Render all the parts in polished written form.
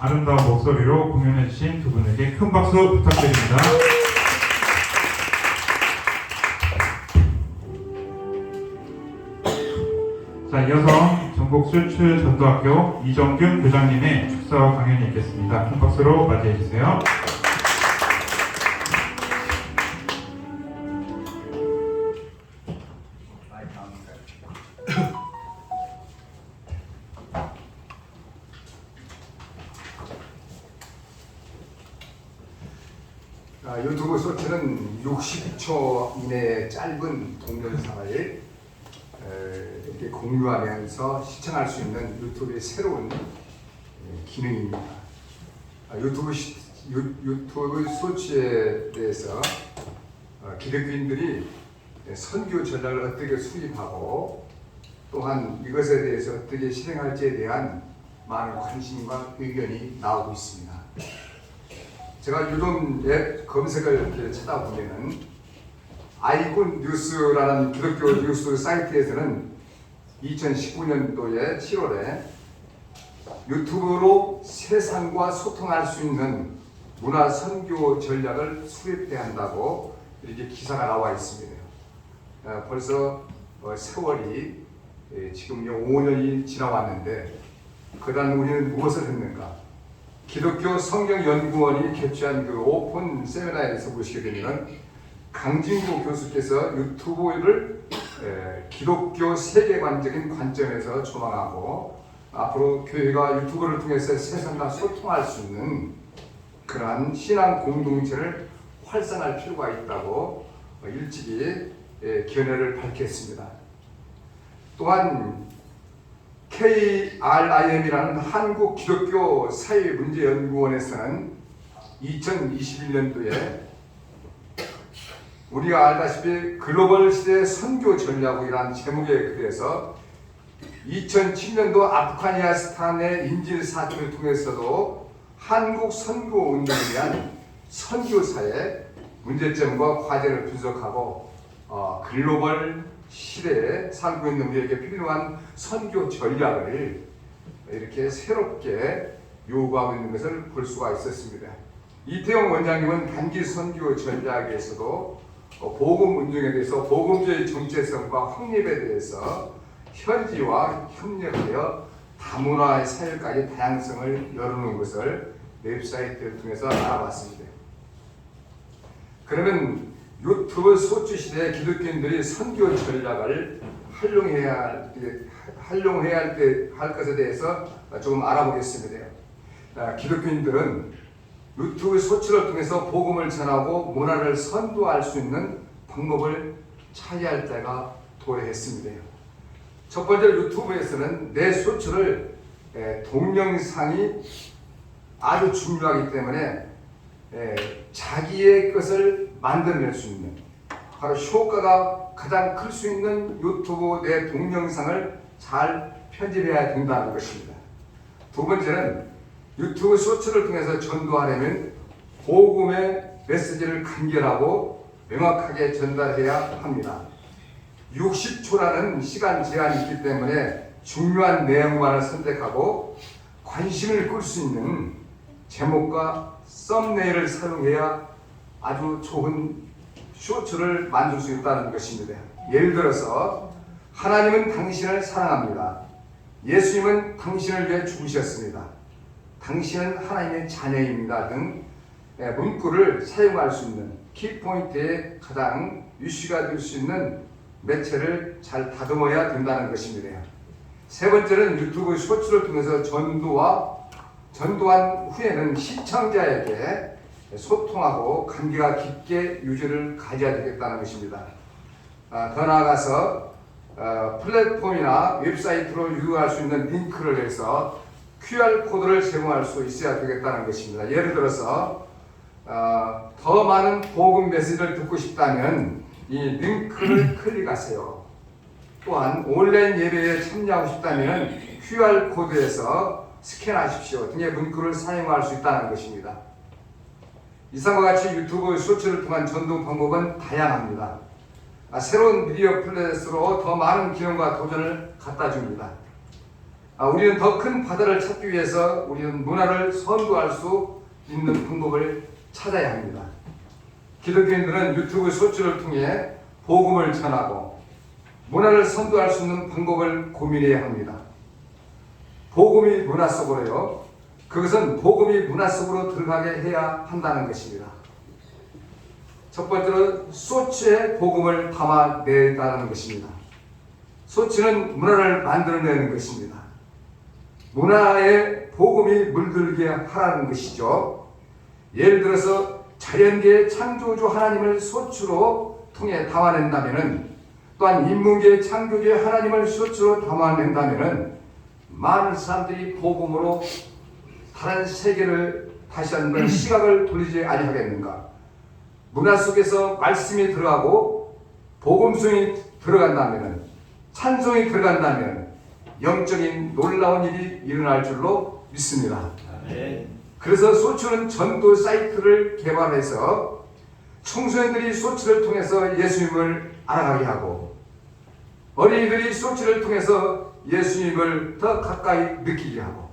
아름다운 목소리로 공연해주신 두 분에게 큰 박수 부탁드립니다. 자, 이어서 전국술출전도학교 이정균 교장님의 축사 강연이 있겠습니다. 큰 박수로 맞이해주세요. 유튜브 쇼츠는 60초 이내의 짧은 동영상을 이렇게 공유하면서 시청할 수 있는 유튜브의 새로운 기능입니다. 유튜브 쇼츠에 대해서 기독교인들이 선교 전략을 어떻게 수립하고 또한 이것에 대해서 어떻게 실행할지에 대한 많은 관심과 의견이 나오고 있습니다. 제가 요즘 앱 검색을 이렇게 찾아보면은 아이콘 뉴스라는 기독교 뉴스 사이트에서는 2019년도에 7월에 유튜브로 세상과 소통할 수 있는 문화 선교 전략을 수립해야 한다고 이렇게 기사가 나와 있습니다. 벌써 세월이 지금 5년이 지나왔는데 그동안 우리는 무엇을 했는가? 기독교 성경연구원이 개최한 그 오픈 세미나에서 보시게 되면 강진구 교수께서 유튜브를 기독교 세계관적인 관점에서 조망하고 앞으로 교회가 유튜브를 통해서 세상과 소통할 수 있는 그러한 신앙 공동체를 활성화할 필요가 있다고 일찍이 견해를 밝혔습니다. 또한 KRIM이라는 한국 기독교 사회문제연구원에서는 2021년도에 우리가 알다시피 글로벌 시대 선교 전략이라는 제목의 글에서 2007년도 아프가니스탄의 인질 사건을 통해서도 한국 선교 운동에 대한 선교사의 문제점과 과제를 분석하고 글로벌 시대에 살고 있는 우리에게 필요한 선교 전략을 이렇게 새롭게 요구하고 있는 것을 볼 수가 있었습니다. 이태영 원장님은 단기 선교 전략에서도 복음 운동에 대해서 복음주의 정체성과 확립에 대해서 현지와 협력하여 다문화의 사회까지 다양성을 열어놓은 것을 웹사이트를 통해서 알아봤습니다. 그러면 유튜브 소츠 시대의 기독교인들이 선교 전략을 활용해야 할 것에 대해서 조금 알아보겠습니다. 기독교인들은 유튜브 소츠를 통해서 복음을 전하고 문화를 선도할 수 있는 방법을 찾아야 할 때가 도래했습니다. 첫 번째로 유튜브에서는 내 소츠를 동영상이 아주 중요하기 때문에 자기의 것을 만들어낼 수 있는 바로 효과가 가장 클 수 있는 유튜브 내 동영상을 잘 편집해야 된다는 것입니다. 두 번째는 유튜브 쇼츠를 통해서 전도하려면 복음의 메시지를 간결하고 명확하게 전달해야 합니다. 60초라는 시간 제한이 있기 때문에 중요한 내용만을 선택하고 관심을 끌 수 있는 제목과 썸네일을 사용해야 아주 좋은 쇼츠를 만들 수 있다는 것입니다. 예를 들어서 하나님은 당신을 사랑합니다. 예수님은 당신을 위해 죽으셨습니다. 당신은 하나님의 자녀입니다 등 문구를 사용할 수 있는 키포인트에 가장 이슈가 될 수 있는 매체를 잘 다듬어야 된다는 것입니다. 세 번째는 유튜브 쇼츠를 통해서 전도한 후에는 시청자에게 소통하고 관계가 깊게 유지를 가져야 되겠다는 것입니다. 더 나아가서 플랫폼이나 웹사이트로 유도할 수 있는 링크를 해서 QR코드를 제공할 수 있어야 되겠다는 것입니다. 예를 들어서 더 많은 복음 메시지를 듣고 싶다면 이 링크를 클릭하세요. 또한 온라인 예배에 참여하고 싶다면 QR코드에서 스캔하십시오 등의 문구를 사용할 수 있다는 것입니다. 이상과 같이 유튜브 쇼츠를 통한 전도 방법은 다양합니다. 새로운 미디어 플랫으로 더 많은 기능과 도전을 갖다 줍니다. 우리는 더 큰 바다를 찾기 위해서 우리는 문화를 선도할 수 있는 방법을 찾아야 합니다. 기독교인들은 유튜브 쇼츠를 통해 복음을 전하고 문화를 선도할 수 있는 방법을 고민해야 합니다. 복음이 문화 속으로요. 그것은 복음이 문화 속으로 들어가게 해야 한다는 것입니다. 첫 번째로 쇼츠에 복음을 담아내다는 것입니다. 쇼츠는 문화를 만들어내는 것입니다. 문화에 복음이 물들게 하라는 것이죠. 예를 들어서 자연계의 창조주 하나님을 쇼츠로 통해 담아낸다면, 또한 인문계의 창조주 하나님을 쇼츠로 담아낸다면 많은 사람들이 복음으로 다른 세계를 다시 한번 시각을 돌리지 아니하겠는가. 문화 속에서 말씀이 들어가고 복음성이 들어간다면, 찬송이 들어간다면 영적인 놀라운 일이 일어날 줄로 믿습니다. 그래서 쇼츠는 전도 사이트를 개발해서 청소년들이 쇼츠를 통해서 예수님을 알아가게 하고, 어린이들이 쇼츠를 통해서 예수님을 더 가까이 느끼게 하고,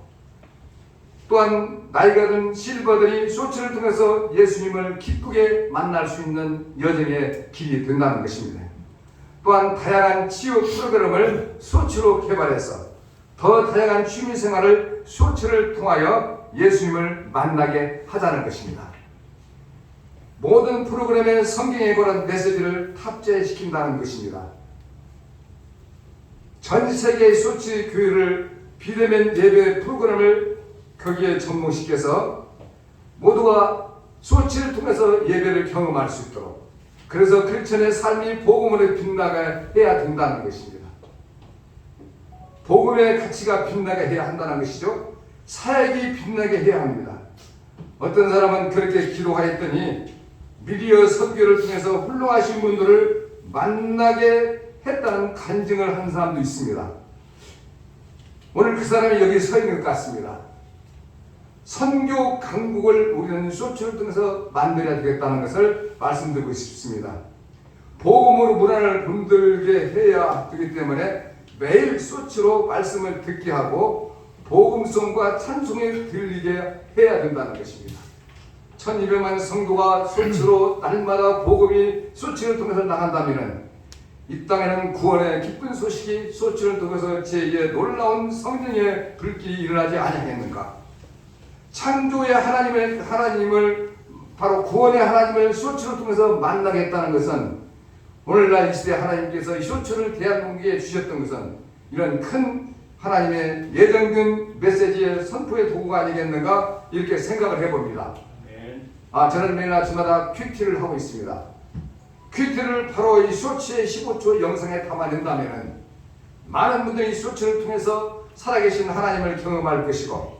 또한 나이가 든 실버들이 쇼츠를 통해서 예수님을 기쁘게 만날 수 있는 여정의 길이 된다는 것입니다. 또한 다양한 치유 프로그램을 쇼츠로 개발해서 더 다양한 취미생활을 쇼츠를 통하여 예수님을 만나게 하자는 것입니다. 모든 프로그램에 성경에 관한 메시지를 탑재시킨다는 것입니다. 전 세계의 쇼츠 교회를 비대면 예배 프로그램을 거기에 접목시켜서 모두가 쇼츠를 통해서 예배를 경험할 수 있도록, 그래서 크리스천의 삶이 복음으로 빛나게 해야 된다는 것입니다. 복음의 가치가 빛나게 해야 한다는 것이죠. 사역이 빛나게 해야 합니다. 어떤 사람은 그렇게 기도하였더니 미디어 선교를 통해서 훌륭하신 분들을 만나게 했다는 간증을 한 사람도 있습니다. 오늘 그 사람이 여기 서 있는 것 같습니다. 선교 강국을 우리는 쇼츠를 통해서 만들어야 되겠다는 것을 말씀드리고 싶습니다. 복음으로 문화를 분들게 해야 되기 때문에 매일 쇼츠로 말씀을 듣게 하고 복음성과 찬송이 들리게 해야 된다는 것입니다. 1200만 성도가 쇼츠로 날마다 복음이 쇼츠를 통해서 나간다면 이 땅에는 구원의 기쁜 소식이 쇼츠를 통해서 제2의 놀라운 성령의 불길이 일어나지 아니하겠는가. 창조의 하나님을 바로 구원의 하나님을 쇼츠를 통해서 만나겠다는 것은, 오늘날 이 시대 하나님께서 쇼츠를 대한민국에 주셨던 것은 이런 큰 하나님의 예정된 메시지의 선포의 도구가 아니겠는가, 이렇게 생각을 해봅니다. 저는 매일 아침마다 큐티를 하고 있습니다. 큐티를 바로 이 쇼츠의 15초 영상에 담아낸다면 많은 분들이 이 쇼츠를 통해서 살아계신 하나님을 경험할 것이고,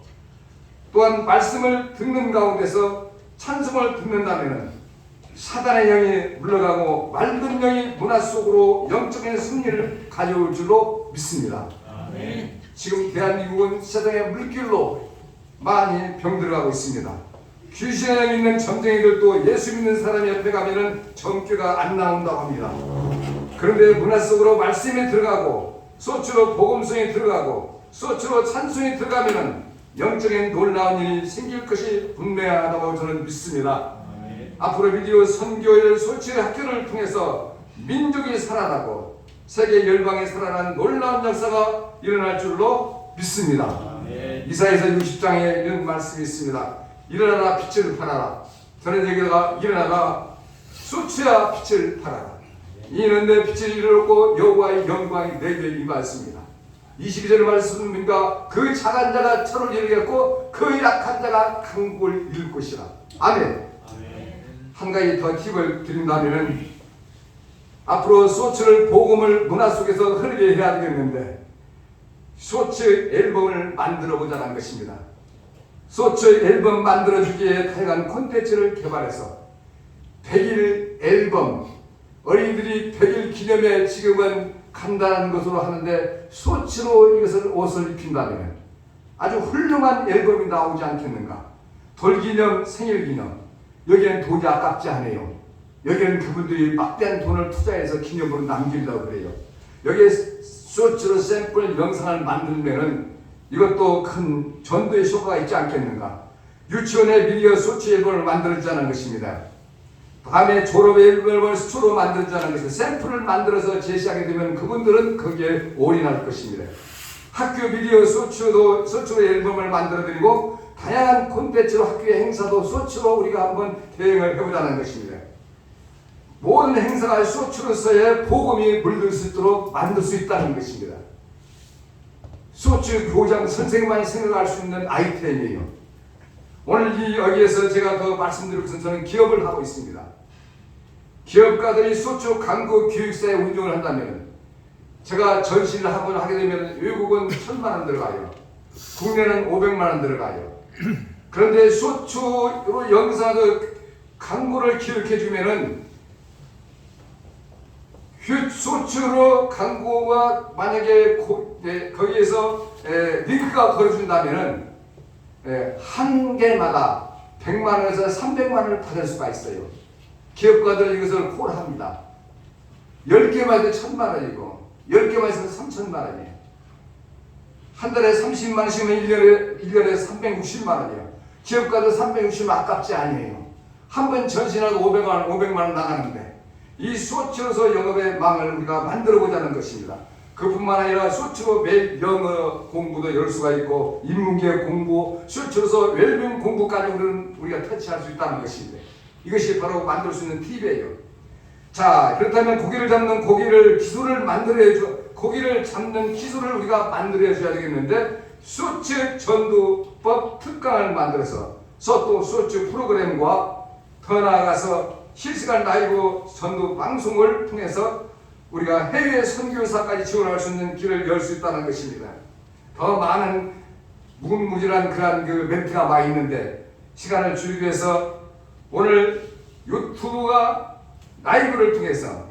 또한 말씀을 듣는 가운데서 찬송을 듣는다면 사단의 영이 물러가고 맑은 영이 문화 속으로 영적인 승리를 가져올 줄로 믿습니다. 아멘. 지금 대한민국은 세상의 물길로 많이 병들어가고 있습니다. 귀신의 영 있는 점쟁이들도 예수 믿는 사람 옆에 가면은 정죄가 안 나온다고 합니다. 그런데 문화 속으로 말씀이 들어가고 쇼츠로 복음성이 들어가고 쇼츠로 찬송이 들어가면은 영적인 놀라운 일이 생길 것이 분명하다고 저는 믿습니다. 앞으로 미디어 선교의 쇼츠 학교를 통해서 민족이 살아나고 세계 열방이 살아난 놀라운 역사가 일어날 줄로 믿습니다. 이사야서 60장에 이런 말씀이 있습니다. 일어나라 빛을 발하라. 저는 여기다가 일어나라 쇼츠야 빛을 발하라. 이는 내 빛을 이루었고 여호와의 영광이 내게 임하였습니다. 22절 말씀입니다. 그 작은 자가 철을 이루겠고 그 약한 자가 강국을 이룰 것이라. 아멘. 한 가지 더 팁을 드린다면, 앞으로 쇼츠를 복음을 문화 속에서 흐르게 해야 되겠는데 쇼츠 앨범을 만들어 보자는 것입니다. 쇼츠 앨범 만들어주기에 다양한 콘텐츠를 개발해서 100일 앨범, 어린이들이 100일 기념에 지금은 간단한 것으로 하는데 쇼츠로 이것을 옷을 입힌다면 아주 훌륭한 앨범이 나오지 않겠는가. 돌기념, 생일기념, 여기는 돈이 아깝지 않아요. 여기는 그분들이 막대한 돈을 투자해서 기념으로 남기려고 그래요. 여기에 쇼츠로 샘플 영상을 만들면은 이것도 큰 전도의 효과가 있지 않겠는가. 유치원에 미디어 소치 앨범을 만들어주자는 것입니다. 다음에 졸업 앨범을 수초로 만들어주자는 것입니다. 샘플을 만들어서 제시하게 되면 그분들은 거기에 올인할 것입니다. 학교 미디어 소치로 앨범을 만들어드리고 다양한 콘텐츠로 학교의 행사도 소치로 우리가 한번 대응을 해보자는 것입니다. 모든 행사가 소치로서의 복음이 물들 수 있도록 만들 수 있다는 것입니다. 소치 교장 선생님만 생각할 수 있는 아이템이에요. 오늘 여기에서 제가 더 말씀드리고 있는 저는 기업을 하고 있습니다. 기업가들이 소치 광고 기획사에 운영을 한다면 제가 전시를 하게 되면 외국은 1,000만 원 들어가요. 국내는 500만 원 들어가요. 그런데 소치로 영상을 광고를 기획해 주면은 소치로 광고가 만약에 거기에서 링크가 걸어준다면은 한 개마다 100만 원에서 300만 원을 받을 수가 있어요. 기업가들 이것을 콜합니다. 10개만 해도 1,000만 원이고 10개만 해서 3,000만 원이에요. 한 달에 30만 원씩이면 1년에 360만 원이에요. 기업가들 360만 원 아깝지 아니에요. 한 번 전신하고 500만 원 나가는데 이 소치로서 영업의 망을 우리가 만들어 보자는 것입니다. 그뿐만 아니라 소치로 매일 영어 공부도 열 수가 있고 인문계 공부, 소치로서 웰빙 공부까지 우리가 터치할 수 있다는 것입니다. 이것이 바로 만들 수 있는 팁이에요. 자, 그렇다면 고기를 잡는 고기를 잡는 기술을 우리가 만들어 줘야 되겠는데 소치 전도법 특강을 만들어서 또 소치 프로그램과 더 나아가서 실시간 라이브 전도 방송을 통해서 우리가 해외 선교사까지 지원할 수 있는 길을 열 수 있다는 것입니다. 더 많은 무궁무진한 그러한 멘트가 많이 있는데 시간을 줄이기 위해서 오늘 유튜브가 라이브를 통해서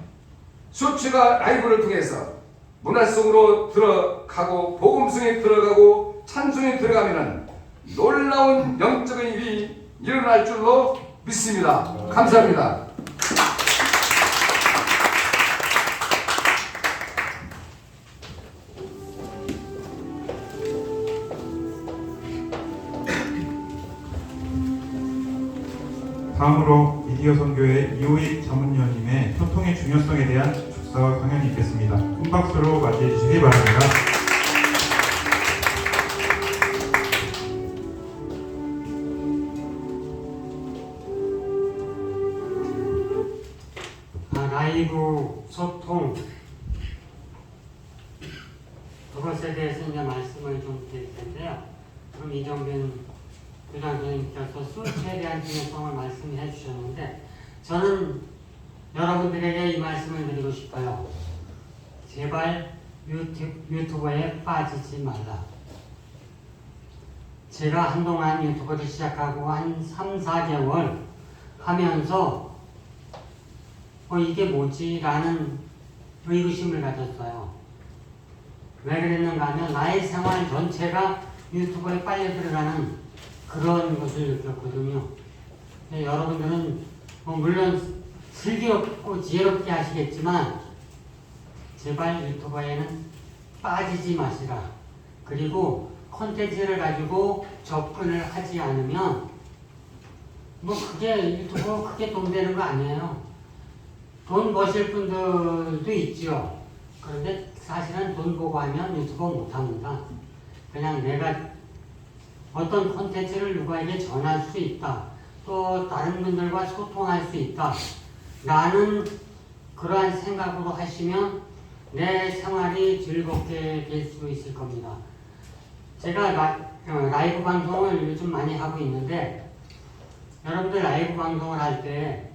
소치가 라이브를 통해서 문화 속으로 들어가고 복음성이 들어가고 찬송이 들어가면은 놀라운 영적인 일이 일어날 줄로 믿습니다. 감사합니다. 다음으로 미디어 선교회 이호익 자문위원님의 소통의 중요성에 대한 축사 강연이 있겠습니다. 큰 박수로 맞이해 주시기 바랍니다. 라이브 소통 그것에 대해서 이제 말씀을 좀 드릴 텐데요. 그럼 이정빈 부장님께서 소치에 대한 중요성을 말씀해 주셨는데 저는 여러분들에게 이 말씀을 드리고 싶어요. 제발 유튜브에 빠지지 말라. 제가 한동안 유튜브를 시작하고 한 3, 4개월 하면서 이게 뭐지? 라는 의구심을 가졌어요. 왜 그랬는가 하면 나의 생활 전체가 유튜브에 빨려 들어가는 그런 것을 느꼈거든요. 여러분들은 물론 슬기롭고 지혜롭게 하시겠지만 제발 유튜브에는 빠지지 마시라. 그리고 콘텐츠를 가지고 접근을 하지 않으면 그게 유튜브 크게 돈 되는 거 아니에요. 돈 버실 분들도 있죠. 그런데 사실은 돈 보고 하면 유튜브 못합니다. 그냥 내가 어떤 콘텐츠를 누구에게 전할 수 있다. 또 다른 분들과 소통할 수 있다. 라는 그러한 생각으로 하시면 내 생활이 즐겁게 될 수 있을 겁니다. 제가 라이브 방송을 요즘 많이 하고 있는데 여러분들 라이브 방송을 할 때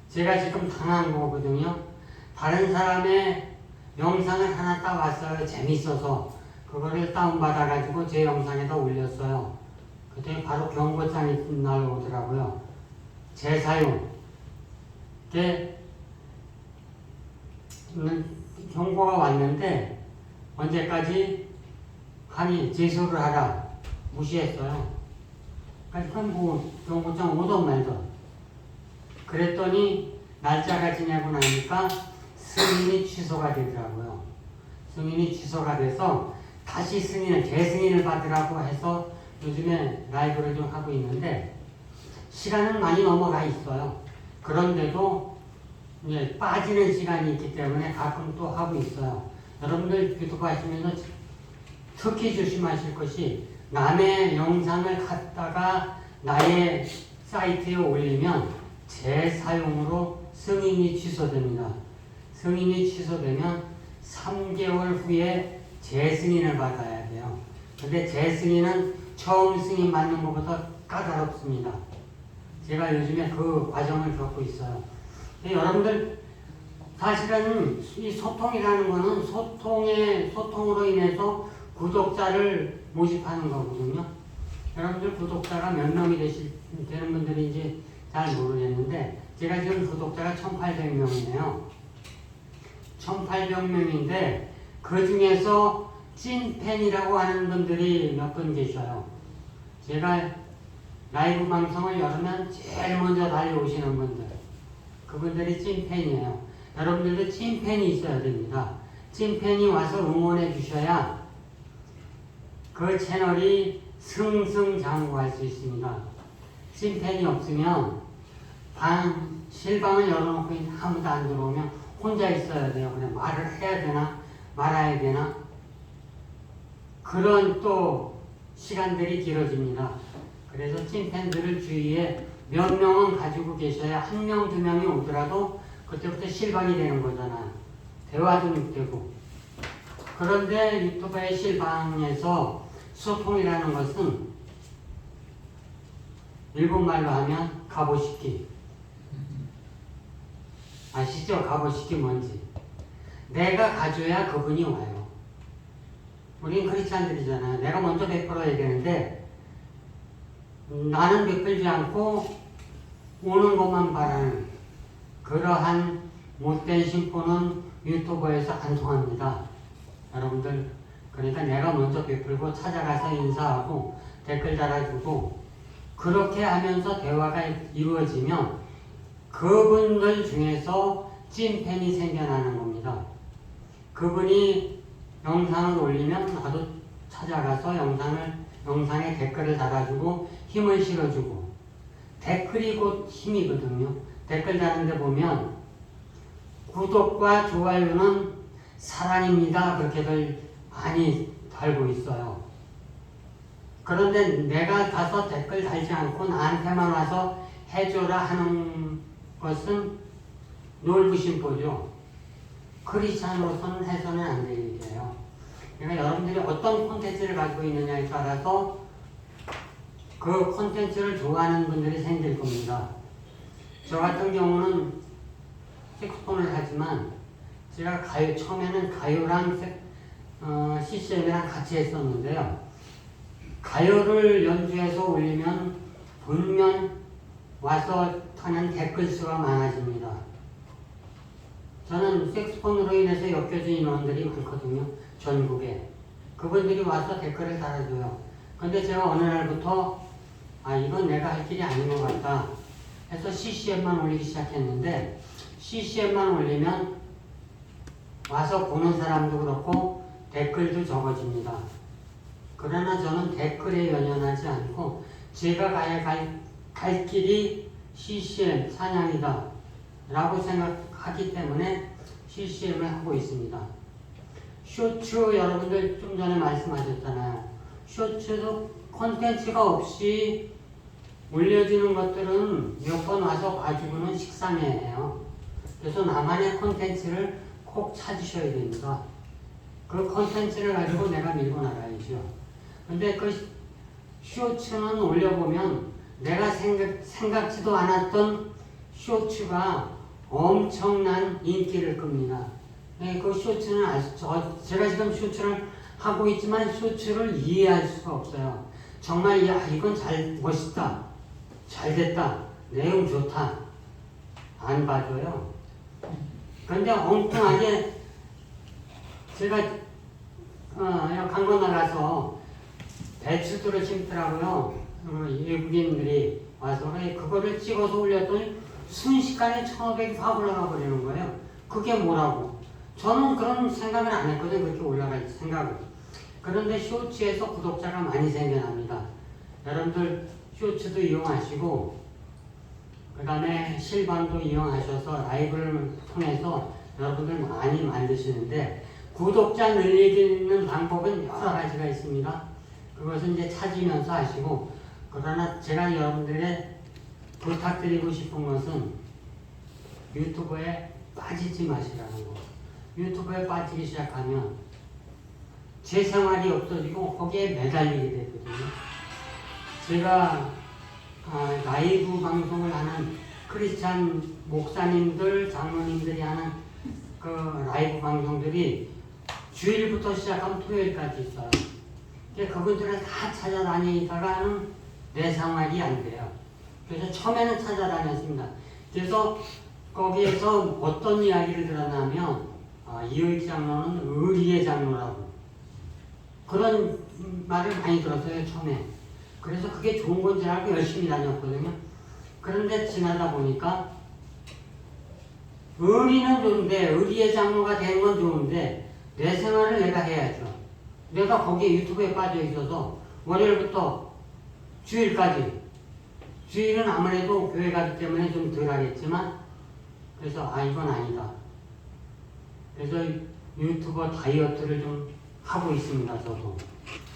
제가 지금 당한 거거든요. 다른 사람의 영상을 하나 따왔어요. 재밌어서. 그거를 다운받아가지고 제 영상에다 올렸어요. 그때 바로 경고장이 날라오더라고요. 재사용. 경고가 왔는데 언제까지 하니 제소를 하라. 무시했어요. 그럼 경고장 오던 말던. 그랬더니 날짜가 지나고 나니까 승인이 취소가 되더라고요. 승인이 취소가 돼서 다시 승인을, 재승인을 받으라고 해서 요즘에 라이브를 좀 하고 있는데 시간은 많이 넘어가 있어요. 그런데도 이제 빠지는 시간이 있기 때문에 가끔 또 하고 있어요. 여러분들 유튜브 하시면서 특히 조심하실 것이 남의 영상을 갖다가 나의 사이트에 올리면 재사용으로 승인이 취소됩니다. 승인이 취소되면 3개월 후에 재승인을 받아야 돼요. 근데 재승인은 처음 승인 받는 것보다 까다롭습니다. 제가 요즘에 그 과정을 겪고 있어요. 여러분들 사실은 이 소통이라는 거는 소통으로 인해서 구독자를 모집하는 거거든요. 여러분들 구독자가 몇 명이 되는 분들인지 잘 모르겠는데 제가 지금 구독자가 1800명이에요. 1800명인데 그 중에서 찐팬이라고 하는 분들이 몇 분 계셔요. 제가 라이브 방송을 열으면 제일 먼저 달려오시는 분들, 그분들이 찐팬이에요. 여러분들도 찐팬이 있어야 됩니다. 찐팬이 와서 응원해 주셔야 그 채널이 승승장구할 수 있습니다. 찐팬이 없으면 실방을 열어놓고 아무도 안 들어오면 혼자 있어야 돼요. 그냥 말을 해야 되나 말아야 되나 그런 또 시간들이 길어집니다. 그래서 찐팬들을 주위에 몇 명은 가지고 계셔야 1명, 2명이 오더라도 그때부터 실방이 되는 거잖아요. 대화도 되고. 그런데 유튜브의 실방에서 소통이라는 것은 일본말로 하면 가보시키. 아시죠? 가보시키 뭔지. 내가 가줘야 그분이 와요. 우린 크리스찬들이잖아요. 내가 먼저 베풀어야 되는데 나는 베풀지 않고 오는 것만 바라는 그러한 못된 심보는 유튜브에서 안 통합니다. 여러분들, 그러니까 내가 먼저 베풀고 찾아가서 인사하고 댓글 달아주고 그렇게 하면서 대화가 이루어지면 그분들 중에서 찐팬이 생겨나는 겁니다. 그분이 영상을 올리면 나도 찾아가서 영상에 댓글을 달아주고 힘을 실어주고, 댓글이 곧 힘이거든요. 댓글 다는데 보면 구독과 좋아요는 사랑입니다 그렇게들 많이 달고 있어요. 그런데 내가 가서 댓글 달지 않고 나한테만 와서 해줘라 하는 것은 놀부심보죠. 크리스찬으로서는 해서는 안 될 일이에요. 그러니까 여러분들이 어떤 콘텐츠를 가지고 있느냐에 따라서 그 콘텐츠를 좋아하는 분들이 생길 겁니다. 저 같은 경우는 색소폰을 하지만 제가 처음에는 가요랑 CCM이랑 같이 했었는데요. 가요를 연주해서 올리면 분명 와서 하는 댓글 수가 많아집니다. 저는 색소폰으로 인해서 엮여진 인원들이 많거든요. 전국에. 그분들이 와서 댓글을 달아줘요. 근데 제가 어느 날부터 이건 내가 할 길이 아닌 것 같다 해서 CCM만 올리기 시작했는데, CCM만 올리면 와서 보는 사람도 그렇고 댓글도 적어집니다. 그러나 저는 댓글에 연연하지 않고 제가 가야 갈 길이 CCM 찬양이다 라고 생각하기 때문에 CCM을 하고 있습니다. 쇼츠 여러분들 좀 전에 말씀하셨잖아요. 쇼츠도 콘텐츠가 없이 올려지는 것들은 몇 번 와서 봐주고는 식상해요. 그래서 나만의 콘텐츠를 꼭 찾으셔야 됩니다. 그 콘텐츠를 가지고 내가 밀고 나가야죠. 근데 그 쇼츠는 올려보면 내가 생각지도 않았던 쇼츠가 엄청난 인기를 끕니다. 네, 그 쇼츠는 제가 지금 쇼츠를 하고 있지만 쇼츠를 이해할 수가 없어요. 정말 이건 멋있다, 잘 됐다, 내용 좋다 안 봐줘요. 그런데 엉뚱하게 제가 강건 나가서 배추들을 심더라고요. 외국인들이 와서 그거를 찍어서 올렸더니 순식간에 1,500이 확 올라가 버리는 거예요. 그게 뭐라고? 저는 그런 생각을 안 했거든요. 그렇게 올라갈 생각을. 그런데 쇼츠에서 구독자가 많이 생겨납니다. 여러분들 쇼츠도 이용하시고 그 다음에 실방도 이용하셔서 라이브를 통해서 여러분들 많이 만드시는데 구독자 늘리는 방법은 여러 가지가 있습니다. 그것은 이제 찾으면서 하시고, 그러나 제가 여러분들에게 부탁드리고 싶은 것은 유튜브에 빠지지 마시라는 거. 유튜브에 빠지기 시작하면 제 생활이 없어지고 거기에 매달리게 되거든요. 제가 라이브 방송을 하는 크리스찬 목사님들, 장로님들이 하는 그 라이브 방송들이 주일부터 시작하면 토요일까지 있어요. 그분들을 다 찾아다니다가는 내 생활이 안 돼요. 그래서 처음에는 찾아다녔습니다. 그래서 거기에서 어떤 이야기를 들었냐면 이의익 장로는 의리의 장로라고 그런 말을 많이 들었어요, 처음에. 그래서 그게 좋은 건지 알고 열심히 다녔거든요. 그런데 지나다 보니까 의리는 좋은데, 의리의 장로가 되는 건 좋은데 내 생활을 내가 해야죠. 내가 거기에 유튜브에 빠져 있어서 월요일부터 주일까지, 주일은 아무래도 교회 가기 때문에 좀 덜 하겠지만, 그래서 이건 아니다. 그래서 유튜버 다이어트를 좀 하고 있습니다, 저도.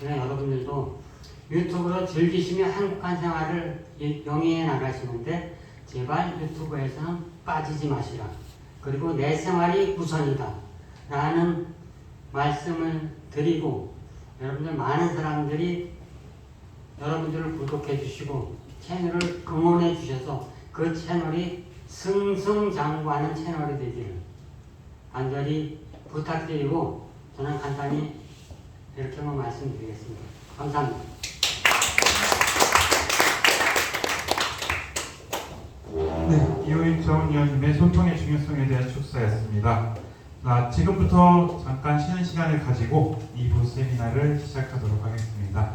그래서 여러분들도 유튜브로 즐기시며 행복한 생활을 영위해 나가시는데 제발 유튜브에서는 빠지지 마시라. 그리고 내 생활이 우선이다 라는 말씀을 드리고, 여러분들 많은 사람들이 여러분들을 구독해 주시고 채널을 응원해 주셔서 그 채널이 승승장구하는 채널이 되기를 간절히 부탁드리고, 저는 간단히 이렇게만 말씀드리겠습니다. 감사합니다. 네, 이호익 자문위원님의 소통의 중요성에 대한 축사였습니다. 지금부터 잠깐 쉬는 시간을 가지고 2부 세미나를 시작하도록 하겠습니다.